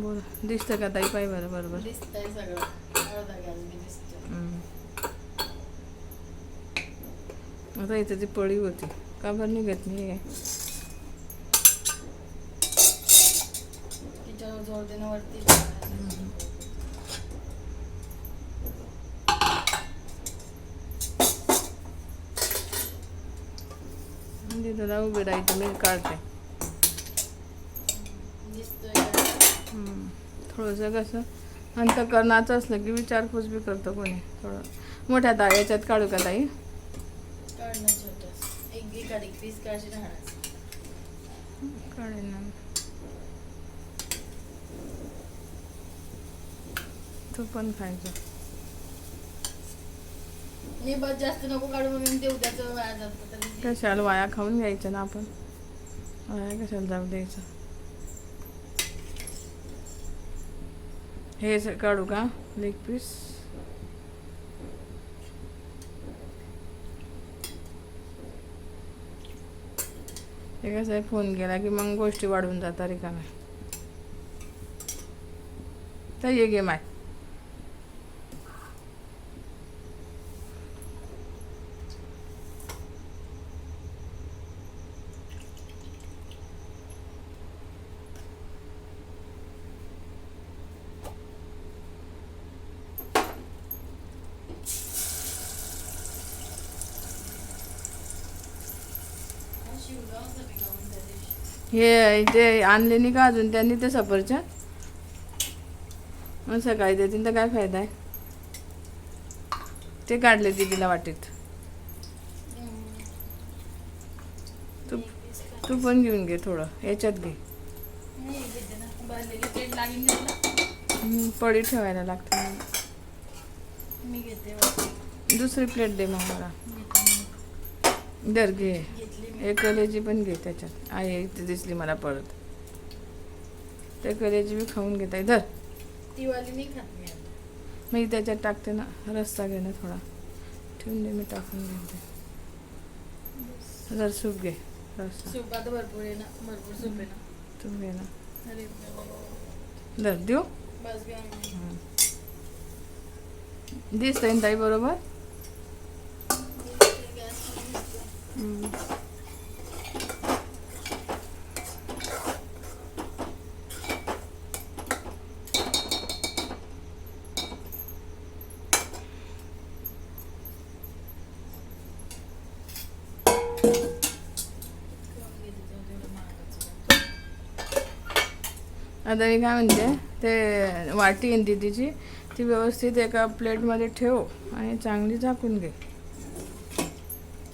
बोल दिसतं का ताई पाय बरं बरोबर दिसतंय सगळं अर्धा गॅस मी दिसतोय. आता इथं ती पळी होती का बरं निघत नाही तिच्यावर जोर देणं वरती तुला उभे राहायचं मी काढते. दिसतोय थोडंसं कसं अंतकरणाचं असलं की विचारपूस बी करतं कोणी थोडं मोठ्या याच्यात काढू का ताई काढणं छोटं एक पीस काढी राहणार काढेन ना तू पण खायचं मी बस जास्त नको काढू म्हणून ते उद्याचं वाया जातं तर कशाला वाया खाऊन घ्यायचं ना आपण वाया कशाला जाऊ द्यायचं. हे काढू का लेग पीस हे कसं आहे फोन केला की मग गोष्टी वाढवून जातात रिकाम्या तर ये गे माय हे ते आणले नाही का अजून त्यांनी ते सफरचंद मग सकाळी देतील तर काय फायदा आहे. ते काढले दीदीला वाटेत तू पण घेऊन घे थोडं याच्यात घे पडी ठेवायला लागते. मी घेते दुसरी प्लेट दे मग मला दर घे एक कलेजी पण घे त्याच्यात आहे इथे दिसली मला परत त्या कलेजी मी खाऊन घेता आहे धर ती वाली मी खात नाही मी त्याच्यात टाकते ना रस्सा घे ना थोडा ठेवून दे मी टाकून घेते जर सूप घे रस्सा सूप आता भरपूर आहे ना भरपूर सूप आहे ना तू घे ना अरे धर देऊ बस घ्या दिसतंय ना ताई बरोबर आता मी काय म्हणते ते वाटी आहे दीदीची ती व्यवस्थित एका प्लेटमध्ये ठेव आणि चांगली झाकून घे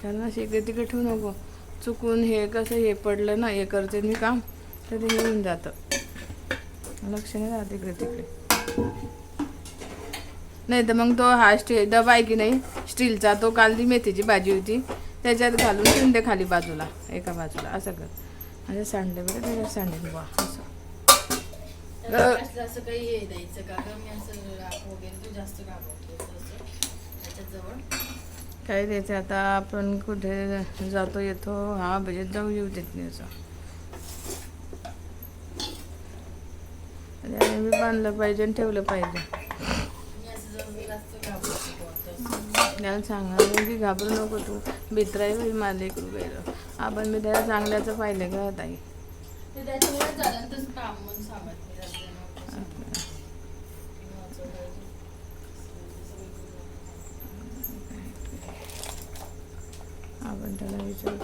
त्याला इकडे तिकडे ठेवू नको चुकून हे कसं हे पडलं ना हे करते मी काम तर ते येऊन जातं लक्ष नाही राहत इकडे तिकडे नाही तर मग तो हा डबा आहे की नाही स्टीलचा तो काल ती मेथीची भाजी होती त्याच्यात घालून ठेवून दे खाली बाजूला एका बाजूला असं कर असं सांडले बरं त्याच्यात सांडेल बा असं असं काही हे द्यायचं का मी असं राख वगैरे तू जास्त त्याच्यात जवळ काय द्यायचं आता आपण कुठे जातो येतो हा बजेट जाऊ येऊ देत नाही असं मी बांधलं पाहिजे आणि ठेवलं पाहिजे त्याला सांगा की घाबरू नको तू भित्राई होईल मला लेकरू गेलं आपण मी त्याला चांगल्याचं पाहिलं का ताई आपण त्याला विचारू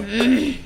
Mm-hmm.